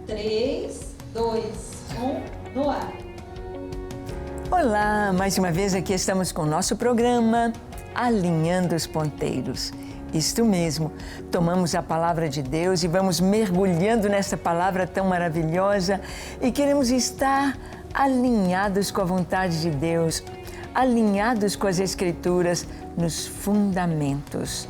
3, 2, 1, no ar. Olá, mais uma vez aqui estamos com o nosso programa Alinhando os Ponteiros. Isto mesmo, tomamos a palavra de Deus e vamos mergulhando nessa palavra tão maravilhosa e queremos estar alinhados com a vontade de Deus, alinhados com as Escrituras nos fundamentos.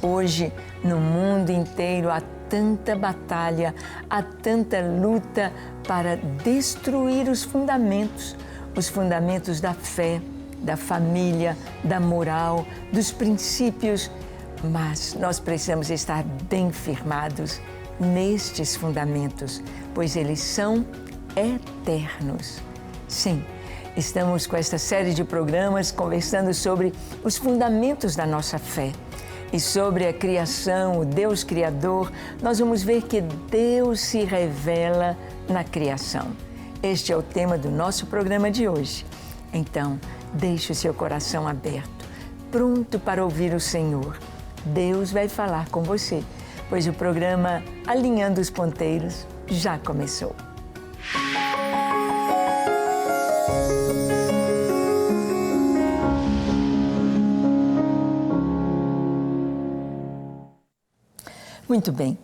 Hoje, no mundo inteiro, há tanta batalha, há tanta luta para destruir os fundamentos da fé, da família, da moral, dos princípios. Mas nós precisamos estar bem firmados nestes fundamentos, pois eles são eternos. Sim, estamos com esta série de programas conversando sobre os fundamentos da nossa fé. E sobre a criação, o Deus Criador, nós vamos ver que Deus se revela na criação. Este é o tema do nosso programa de hoje. Então, deixe o seu coração aberto, pronto para ouvir o Senhor. Deus vai falar com você, pois o programa Alinhando os Ponteiros já começou. Muito bem,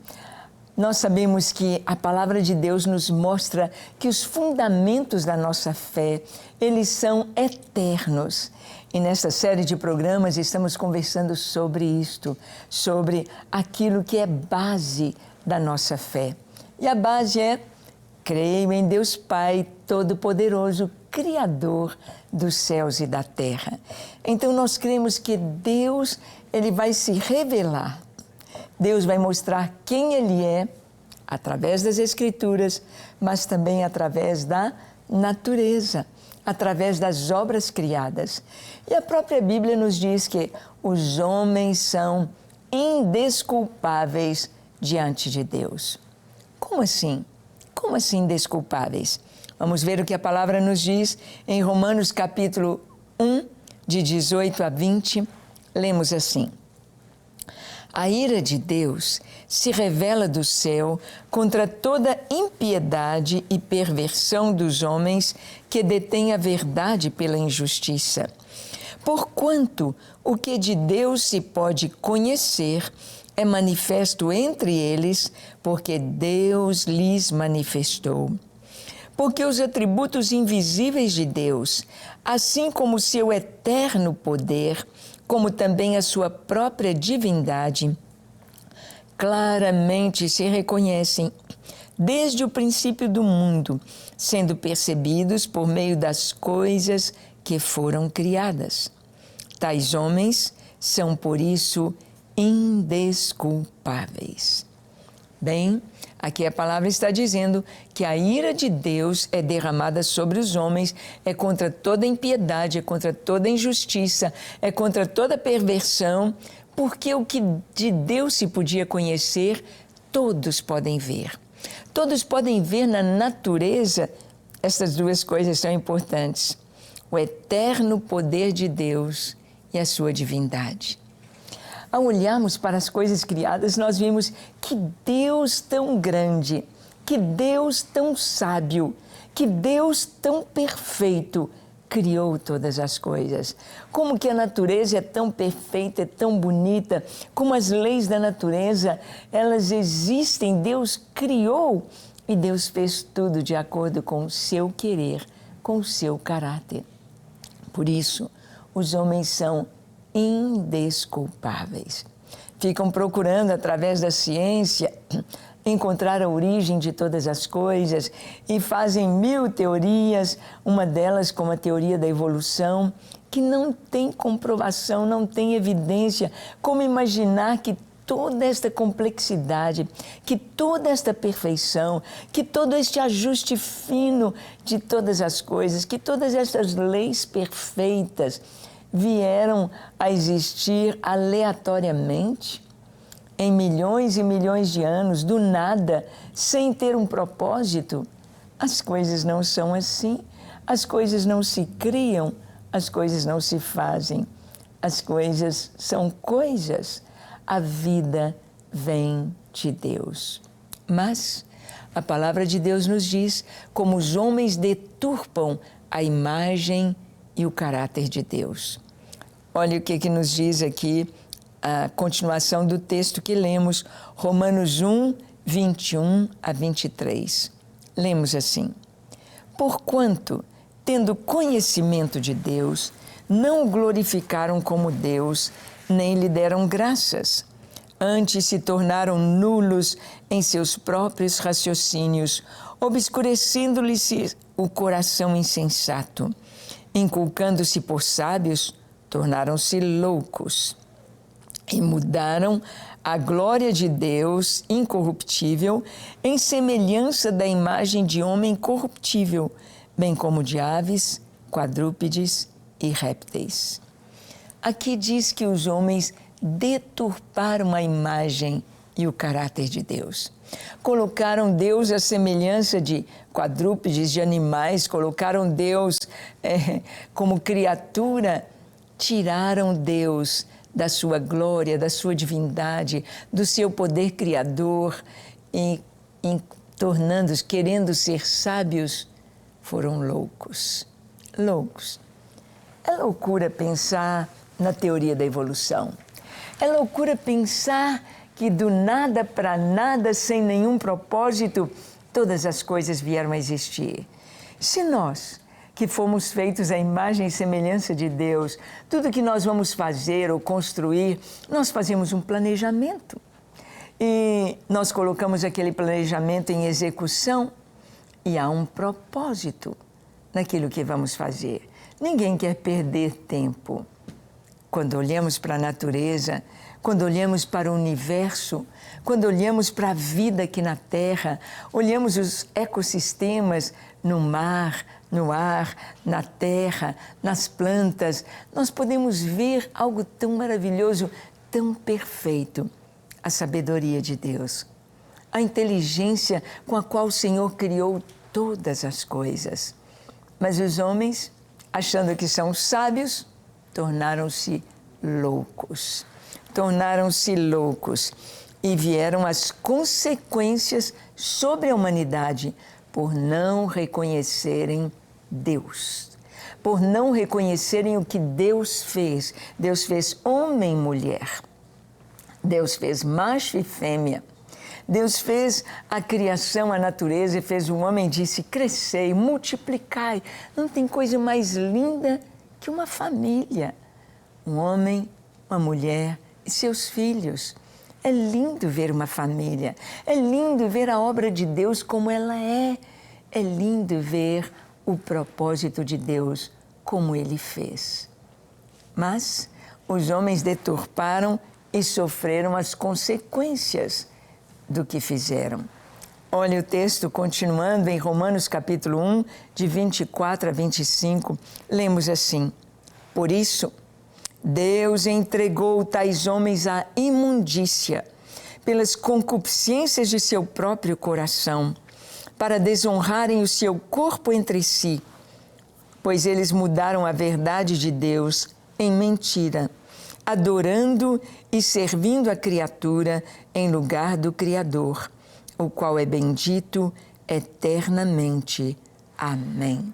nós sabemos que a palavra de Deus nos mostra que os fundamentos da nossa fé, eles são eternos. E nesta série de programas estamos conversando sobre isto, sobre aquilo que é base da nossa fé. E a base é: creio em Deus Pai Todo-Poderoso, Criador dos céus e da terra. Então nós cremos que Deus, Ele vai se revelar. Deus vai mostrar quem Ele é, através das Escrituras, mas também através da natureza, através das obras criadas. E a própria Bíblia nos diz que os homens são indesculpáveis diante de Deus. Como assim? Como assim indesculpáveis? Vamos ver o que a palavra nos diz em Romanos capítulo 1, de 18 a 20. Lemos assim: a ira de Deus se revela do céu contra toda impiedade e perversão dos homens que detêm a verdade pela injustiça. Porquanto o que de Deus se pode conhecer é manifesto entre eles, porque Deus lhes manifestou. Porque os atributos invisíveis de Deus, assim como o seu eterno poder, como também a sua própria divindade, claramente se reconhecem desde o princípio do mundo, sendo percebidos por meio das coisas que foram criadas. Tais homens são, por isso, indesculpáveis. Bem, aqui a palavra está dizendo que a ira de Deus é derramada sobre os homens, é contra toda impiedade, é contra toda injustiça, é contra toda perversão, porque o que de Deus se podia conhecer, todos podem ver. Todos podem ver na natureza. Essas duas coisas são importantes: o eterno poder de Deus e a sua divindade. Ao olharmos para as coisas criadas, nós vimos que Deus tão grande, que Deus tão sábio, que Deus tão perfeito criou todas as coisas. Como que a natureza é tão perfeita, é tão bonita, como as leis da natureza, elas existem, Deus criou e Deus fez tudo de acordo com o seu querer, com o seu caráter. Por isso, os homens são indesculpáveis. Ficam procurando, através da ciência, encontrar a origem de todas as coisas e fazem 1000 teorias, uma delas como a teoria da evolução, que não tem comprovação, não tem evidência. Como imaginar que toda esta complexidade, que toda esta perfeição, que todo este ajuste fino de todas as coisas, que todas estas leis perfeitas vieram a existir aleatoriamente, em milhões e milhões de anos, do nada, sem ter um propósito? As coisas não são assim. As coisas não se criam, as coisas não se fazem. As coisas são coisas. A vida vem de Deus. Mas A palavra de Deus nos diz como os homens deturpam a imagem e o caráter de Deus. Olha o que nos diz aqui a continuação do texto que lemos, Romanos 1, 21 a 23. Lemos assim: Porquanto, tendo conhecimento de Deus, não o glorificaram como Deus, nem lhe deram graças. Antes se tornaram nulos em seus próprios raciocínios, obscurecendo-lhes o coração insensato. Inculcando-se por sábios, tornaram-se loucos. E mudaram a glória de Deus incorruptível em semelhança da imagem de homem corruptível, bem como de aves, quadrúpedes e répteis. Aqui diz que os homens deturparam a imagem e o caráter de Deus. Colocaram Deus à semelhança de quadrúpedes, de animais, colocaram Deus como criatura, tiraram Deus da sua glória, da sua divindade, do seu poder criador e tornando-os, querendo ser sábios, foram loucos. Loucos. É loucura pensar na teoria da evolução. É loucura pensar que do nada para nada, sem nenhum propósito, todas as coisas vieram a existir. Se nós, que fomos feitos à imagem e semelhança de Deus, tudo que nós vamos fazer ou construir, nós fazemos um planejamento. E nós colocamos aquele planejamento em execução e há um propósito naquilo que vamos fazer. Ninguém quer perder tempo. Quando olhamos para a natureza, quando olhamos para o universo, quando olhamos para a vida aqui na Terra, olhamos os ecossistemas no mar, no ar, na terra, nas plantas, nós podemos ver algo tão maravilhoso, tão perfeito. A sabedoria de Deus, a inteligência com a qual o Senhor criou todas as coisas. Mas os homens, achando que são sábios, tornaram-se loucos. Tornaram-se loucos e vieram as consequências sobre a humanidade por não reconhecerem Deus, por não reconhecerem o que Deus fez. Deus fez homem e mulher, Deus fez macho e fêmea, Deus fez a criação, a natureza e fez o homem e disse: crescei, multiplicai. Não tem coisa mais linda que uma família, um homem, uma mulher e seus filhos. É lindo ver uma família, é lindo ver a obra de Deus como ela é lindo ver o propósito de Deus como Ele fez. Mas os homens deturparam e sofreram as consequências do que fizeram. Olha o texto continuando em Romanos capítulo 1, de 24 a 25, lemos assim: Por isso, Deus entregou tais homens à imundícia, pelas concupiscências de seu próprio coração, para desonrarem o seu corpo entre si, pois eles mudaram a verdade de Deus em mentira, adorando e servindo a criatura em lugar do Criador, o qual é bendito eternamente. Amém.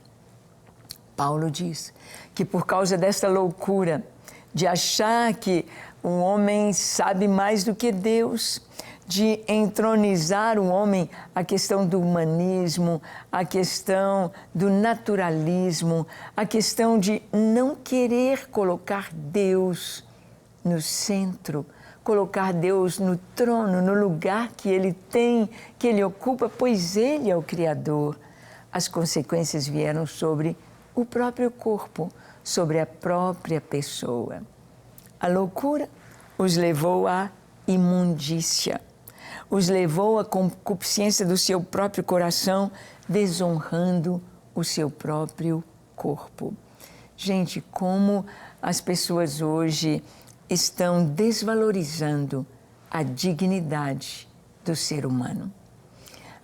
Paulo diz que por causa desta loucura de achar que o homem sabe mais do que Deus, de entronizar o homem, a questão do humanismo, a questão do naturalismo, a questão de não querer colocar Deus no centro, colocar Deus no trono, no lugar que Ele tem, que Ele ocupa, pois Ele é o Criador. As consequências vieram sobre o próprio corpo, sobre a própria pessoa. A loucura os levou à imundícia, os levou à concupiscência do seu próprio coração, desonrando o seu próprio corpo. Gente, como as pessoas hoje estão desvalorizando a dignidade do ser humano.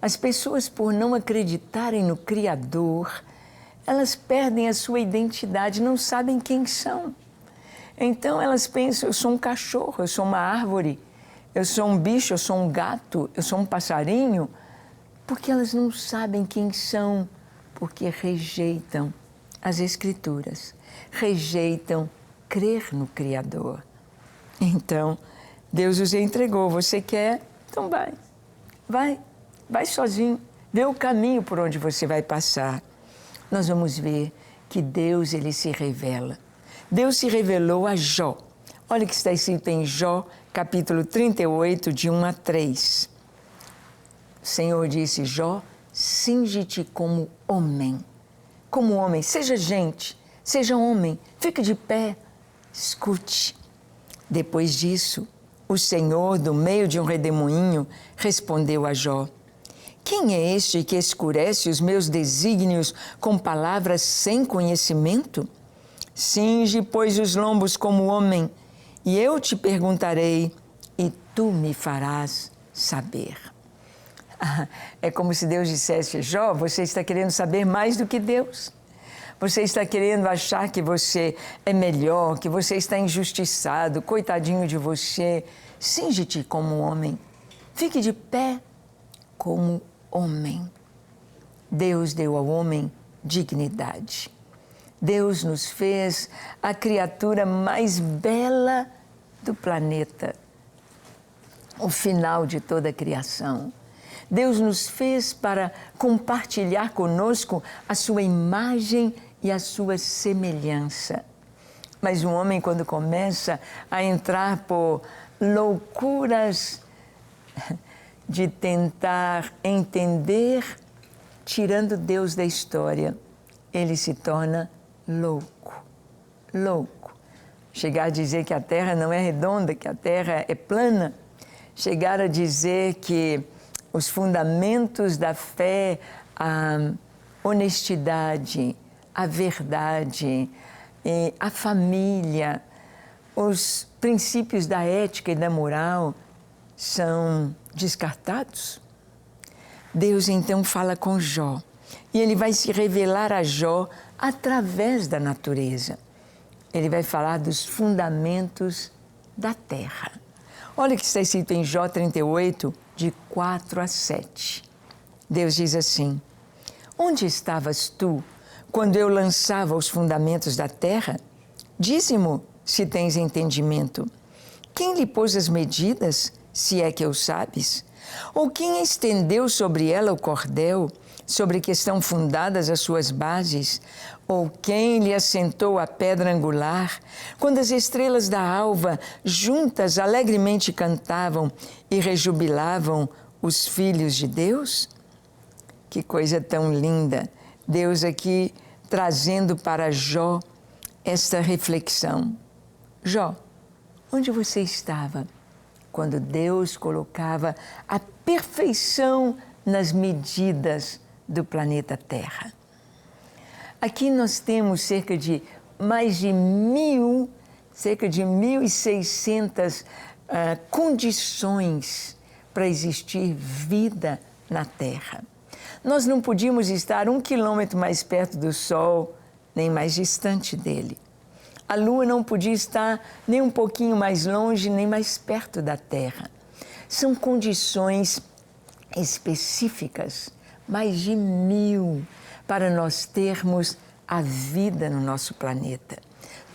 As pessoas, por não acreditarem no Criador, elas perdem a sua identidade, não sabem quem são. Então elas pensam: eu sou um cachorro, eu sou uma árvore, eu sou um bicho, eu sou um gato, eu sou um passarinho. Porque elas não sabem quem são, porque rejeitam as Escrituras, rejeitam crer no Criador. Então, Deus os entregou. Você quer? Então vai sozinho, vê o caminho por onde você vai passar. Nós vamos ver que Deus, ele se revela. Deus se revelou a Jó. Olha o que está escrito em Jó, capítulo 38, de 1 a 3. O Senhor disse: Jó, cinge-te como homem. Como homem, seja gente, seja homem, fique de pé, escute. Depois disso, o Senhor, do meio de um redemoinho, respondeu a Jó: quem é este que escurece os meus desígnios com palavras sem conhecimento? Cinge, pois, os lombos como homem, e eu te perguntarei, e tu me farás saber. É como se Deus dissesse: Jó, você está querendo saber mais do que Deus. Você está querendo achar que você é melhor, que você está injustiçado, coitadinho de você. Cinge-te como homem. Fique de pé como homem. Deus deu ao homem dignidade. Deus nos fez a criatura mais bela do planeta. O final de toda a criação. Deus nos fez para compartilhar conosco a sua imagem e a sua semelhança. Mas o homem, quando começa a entrar por loucuras de tentar entender, tirando Deus da história, ele se torna louco. Louco. Chegar a dizer que a Terra não é redonda, que a Terra é plana. Chegar a dizer que os fundamentos da fé, a honestidade, a verdade, a família, os princípios da ética e da moral são descartados. Deus então fala com Jó e ele vai se revelar a Jó através da natureza. Ele vai falar dos fundamentos da terra. Olha o que está escrito em Jó 38, de 4 a 7. Deus diz assim: onde estavas tu quando eu lançava os fundamentos da terra? Dize-mo, se tens entendimento. Quem lhe pôs as medidas, se é que o sabes? Ou quem estendeu sobre ela o cordel, sobre que estão fundadas as suas bases? Ou quem lhe assentou a pedra angular, quando as estrelas da alva juntas alegremente cantavam e rejubilavam os filhos de Deus? Que coisa tão linda! Deus aqui trazendo para Jó esta reflexão. Jó, onde você estava quando Deus colocava a perfeição nas medidas do planeta Terra? Aqui nós temos cerca de 1.600 condições para existir vida na Terra. Nós não podíamos estar 1 quilômetro mais perto do Sol, nem mais distante dele. A Lua não podia estar nem um pouquinho mais longe, nem mais perto da Terra. São condições específicas, mais de 1.000, para nós termos a vida no nosso planeta.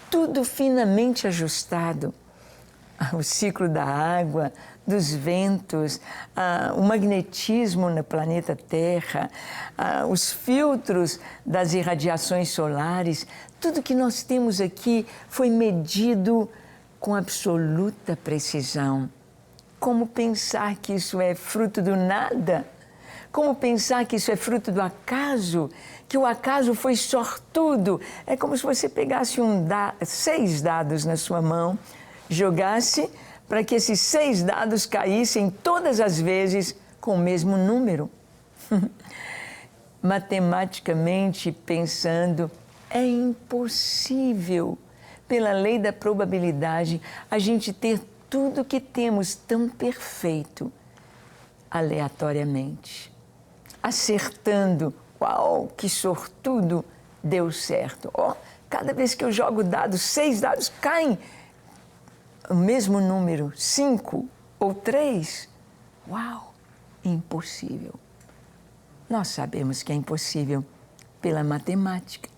Tudo finamente ajustado. O ciclo da água, dos ventos, o magnetismo no planeta Terra, os filtros das irradiações solares, tudo que nós temos aqui foi medido com absoluta precisão. Como pensar que isso é fruto do nada? Como pensar que isso é fruto do acaso? Que o acaso foi sortudo? É como se você pegasse 6 dados na sua mão, jogasse para que esses 6 dados caíssem todas as vezes com o mesmo número. Matematicamente pensando, é impossível, pela lei da probabilidade, a gente ter tudo que temos tão perfeito aleatoriamente. Acertando, uau, que sortudo, deu certo. Cada vez que eu jogo dados, 6 dados caem o mesmo número, 5 ou 3. Uau, impossível. Nós sabemos que é impossível pela matemática,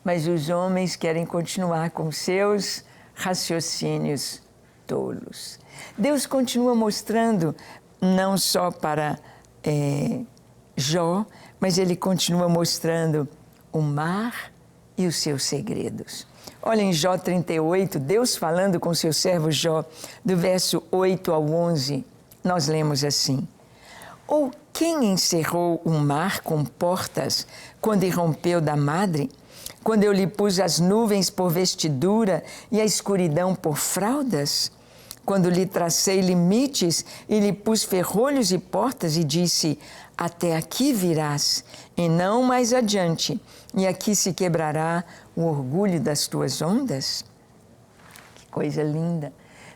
mas os homens querem continuar com seus raciocínios tolos. Deus continua mostrando, não só para Jó, mas Ele continua mostrando o mar e os seus segredos. Olha em Jó 38, Deus falando com seu servo Jó, do verso 8 ao 11, nós lemos assim: Ou quem encerrou o mar com portas quando irrompeu da madre? Quando eu lhe pus as nuvens por vestidura e a escuridão por fraldas? Quando lhe tracei limites e lhe pus ferrolhos e portas e disse: até aqui virás e não mais adiante, e aqui se quebrará o orgulho das tuas ondas? Que coisa linda!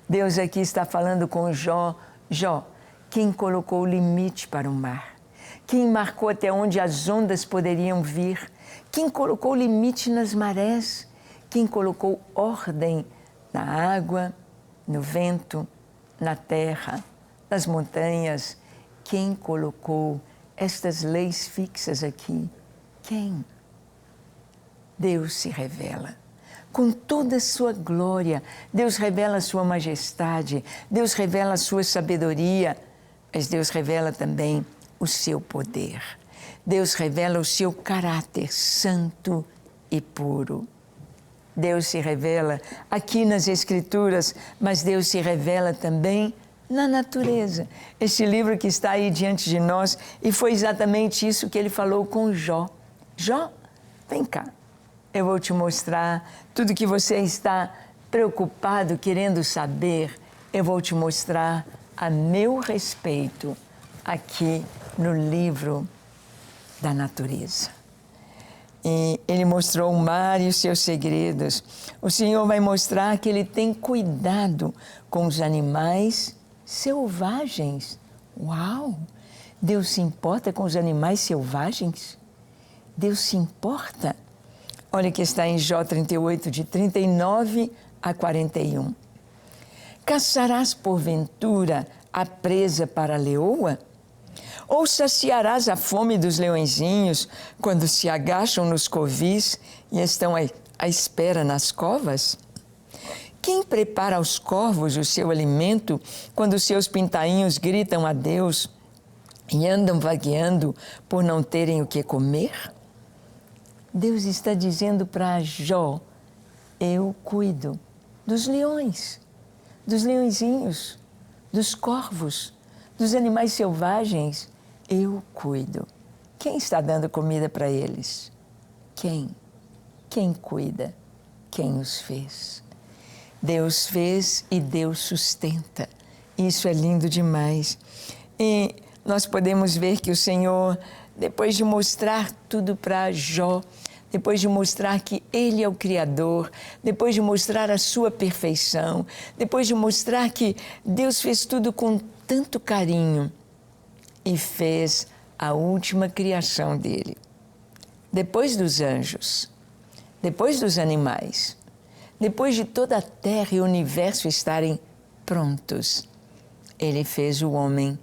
Deus aqui está falando com Jó. Jó, quem colocou o limite para o mar? Quem marcou até onde as ondas poderiam vir? Quem colocou o limite nas marés? Quem colocou ordem na água, no vento, na terra, nas montanhas? Quem colocou estas leis fixas aqui? Quem? Deus se revela. Com toda a sua glória, Deus revela a sua majestade, Deus revela a sua sabedoria, mas Deus revela também o seu poder. Deus revela o seu caráter santo e puro. Deus se revela aqui nas Escrituras, mas Deus se revela também na natureza. Este livro que está aí diante de nós, e foi exatamente isso que ele falou com Jó. Jó, vem cá, eu vou te mostrar tudo que você está preocupado, querendo saber, eu vou te mostrar a meu respeito aqui no livro da natureza. E ele mostrou o mar e os seus segredos. O Senhor vai mostrar que Ele tem cuidado com os animais selvagens. Uau! Deus se importa com os animais selvagens? Deus se importa? Olha que está em Jó 38, de 39 a 41. Caçarás porventura a presa para a leoa? Ou saciarás a fome dos leõezinhos quando se agacham nos covis e estão à espera nas covas? Quem prepara aos corvos o seu alimento quando seus pintainhos gritam a Deus e andam vagueando por não terem o que comer? Deus está dizendo para Jó: eu cuido dos leões, dos leõezinhos, dos corvos, dos animais selvagens. Eu cuido. Quem está dando comida para eles? Quem? Quem cuida? Quem os fez? Deus fez e Deus sustenta. Isso é lindo demais. E nós podemos ver que o Senhor, depois de mostrar tudo para Jó, depois de mostrar que Ele é o Criador, depois de mostrar a sua perfeição, depois de mostrar que Deus fez tudo com tanto carinho e fez a última criação dele. Depois dos anjos, depois dos animais, depois de toda a terra e o universo estarem prontos, Ele fez o homem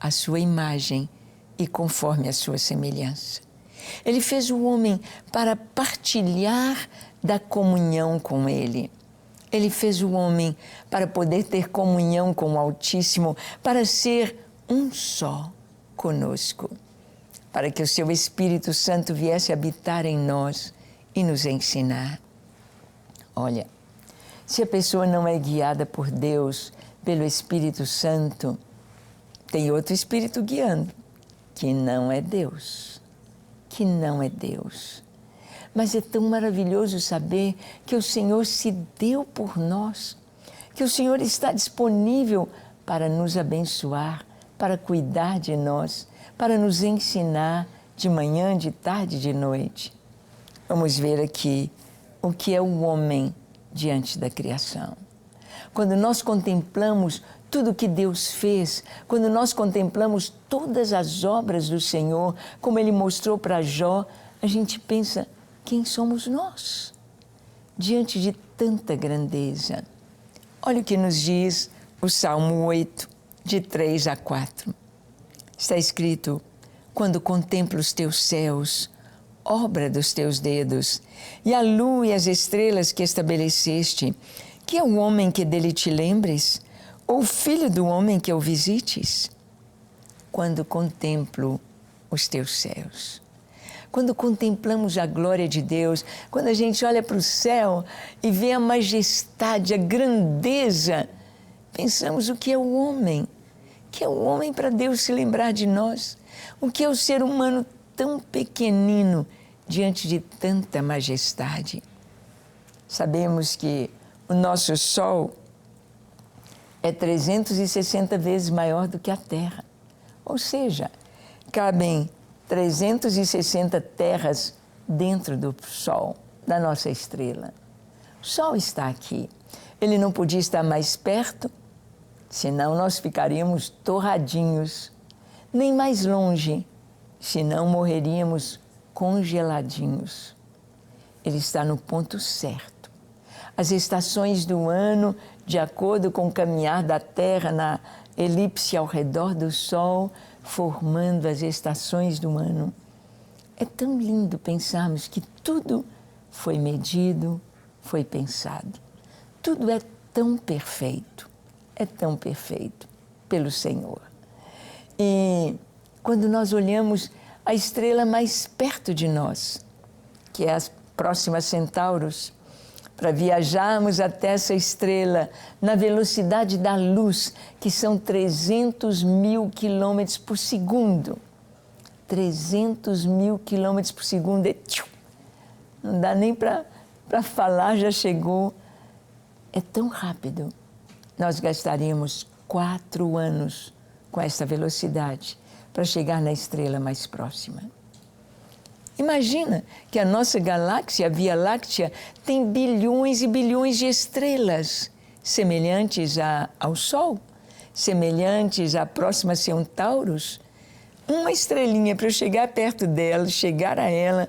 à sua imagem e conforme a sua semelhança. Ele fez o homem para partilhar da comunhão com Ele. Ele fez o homem para poder ter comunhão com o Altíssimo, para ser um só conosco, para que o seu Espírito Santo viesse habitar em nós e nos ensinar. Olha, se a pessoa não é guiada por Deus, pelo Espírito Santo, tem outro Espírito guiando, que não é Deus. Que não é Deus. Mas é tão maravilhoso saber que o Senhor se deu por nós, que o Senhor está disponível para nos abençoar, para cuidar de nós, para nos ensinar de manhã, de tarde, de noite. Vamos ver aqui o que é o homem diante da criação. Quando nós contemplamos tudo que Deus fez, quando nós contemplamos todas as obras do Senhor, como Ele mostrou para Jó, a gente pensa, quem somos nós? Diante de tanta grandeza. Olha o que nos diz o Salmo 8, de 3 a 4. Está escrito: quando contemplo os teus céus, obra dos teus dedos, e a lua e as estrelas que estabeleceste, que é o homem que dele te lembres, ou o filho do homem que o visites? Quando contemplo os teus céus, quando contemplamos a glória de Deus, quando a gente olha para o céu e vê a majestade, a grandeza, pensamos o que é o homem? O que é o homem para Deus se lembrar de nós? O que é o ser humano tão pequenino diante de tanta majestade? Sabemos que o nosso Sol é 360 vezes maior do que a Terra. Ou seja, cabem 360 terras dentro do Sol, da nossa estrela. O Sol está aqui. Ele não podia estar mais perto, senão nós ficaríamos torradinhos. Nem mais longe, senão morreríamos congeladinhos. Ele está no ponto certo. As estações do ano, de acordo com o caminhar da Terra na elipse ao redor do Sol, formando as estações do ano. É tão lindo pensarmos que tudo foi medido, foi pensado. Tudo é tão perfeito pelo Senhor. E quando nós olhamos a estrela mais perto de nós, que é a Próxima Centauros, para viajarmos até essa estrela na velocidade da luz, que são 300 mil quilômetros por segundo. 300 mil quilômetros por segundo. Não dá nem para falar, já chegou. É tão rápido. Nós gastaríamos 4 anos com essa velocidade para chegar na estrela mais próxima. Imagina que a nossa galáxia, a Via Láctea, tem bilhões e bilhões de estrelas, semelhantes ao Sol, semelhantes à Próxima Centauros. Uma estrelinha, para eu chegar perto dela, chegar a ela,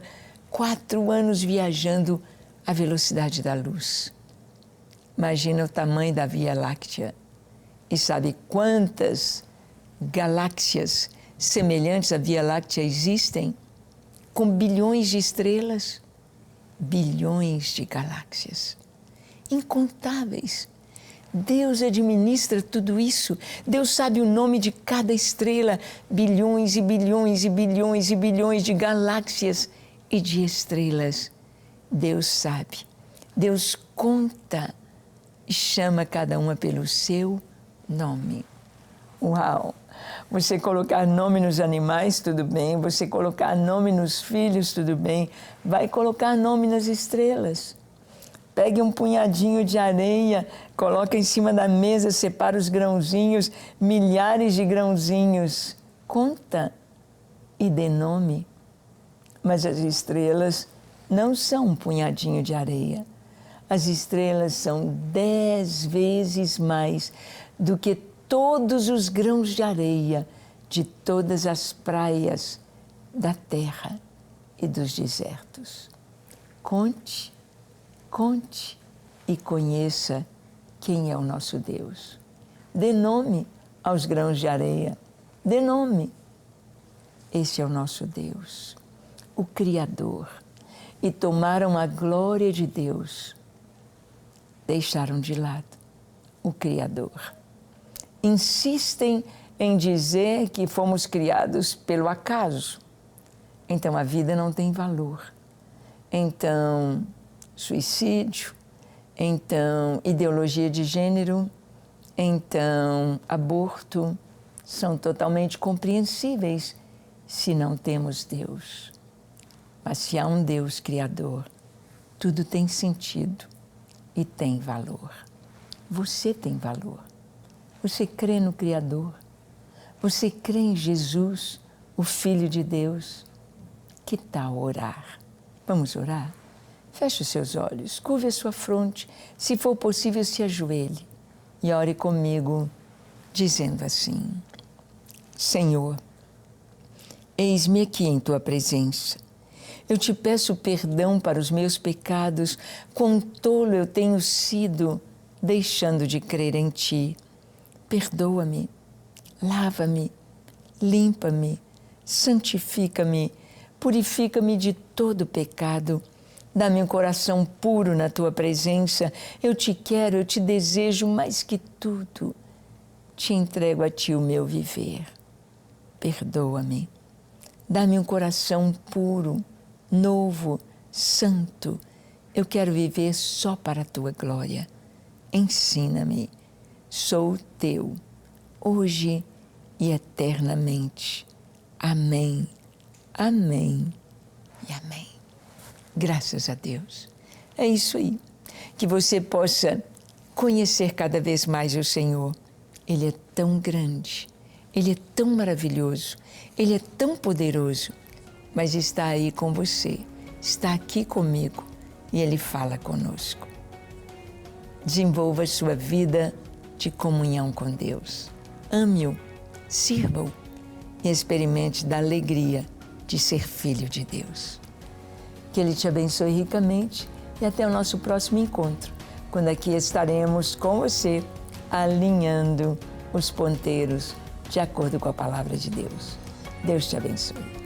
4 anos viajando à velocidade da luz. Imagina o tamanho da Via Láctea. E sabe quantas galáxias semelhantes à Via Láctea existem? Com bilhões de estrelas, bilhões de galáxias, incontáveis. Deus administra tudo isso. Deus sabe o nome de cada estrela, bilhões e bilhões e bilhões e bilhões de galáxias e de estrelas. Deus sabe, Deus conta e chama cada uma pelo seu nome. Uau! Você colocar nome nos animais, tudo bem. Você colocar nome nos filhos, tudo bem. Vai colocar nome nas estrelas. Pegue um punhadinho de areia, coloca em cima da mesa, separa os grãozinhos, milhares de grãozinhos. Conta e dê nome. Mas as estrelas não são um punhadinho de areia. As estrelas são 10 vezes mais do que todos os grãos de areia de todas as praias da terra e dos desertos. Conte, conte e conheça quem é o nosso Deus. Dê nome aos grãos de areia. Dê nome. Esse é o nosso Deus, o Criador. E tomaram a glória de Deus. Deixaram de lado o Criador. Insistem em dizer que fomos criados pelo acaso. Então a vida não tem valor. Então, suicídio, então ideologia de gênero, então aborto, são totalmente compreensíveis se não temos Deus. Mas se há um Deus Criador, tudo tem sentido e tem valor. Você tem valor. Você crê no Criador? Você crê em Jesus, o Filho de Deus? Que tal orar? Vamos orar? Feche os seus olhos, curve a sua fronte. Se for possível, se ajoelhe e ore comigo, dizendo assim: Senhor, eis-me aqui em Tua presença. Eu te peço perdão para os meus pecados. Quão tolo eu tenho sido, deixando de crer em Ti. Perdoa-me, lava-me, limpa-me, santifica-me, purifica-me de todo pecado. Dá-me um coração puro na tua presença. Eu te quero, eu te desejo mais que tudo. Te entrego a ti o meu viver. Perdoa-me. Dá-me um coração puro, novo, santo. Eu quero viver só para a tua glória. Ensina-me. Sou teu, hoje e eternamente. Amém, amém e amém. Graças a Deus. É isso aí. Que você possa conhecer cada vez mais o Senhor. Ele é tão grande, Ele é tão maravilhoso, Ele é tão poderoso, mas está aí com você, está aqui comigo e Ele fala conosco. Desenvolva a sua vida de comunhão com Deus. Ame-o, sirva-o e experimente da alegria de ser filho de Deus. Que Ele te abençoe ricamente e até o nosso próximo encontro, quando aqui estaremos com você, alinhando os ponteiros de acordo com a palavra de Deus. Deus te abençoe.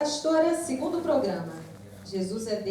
A história, segundo programa. Jesus é Deus.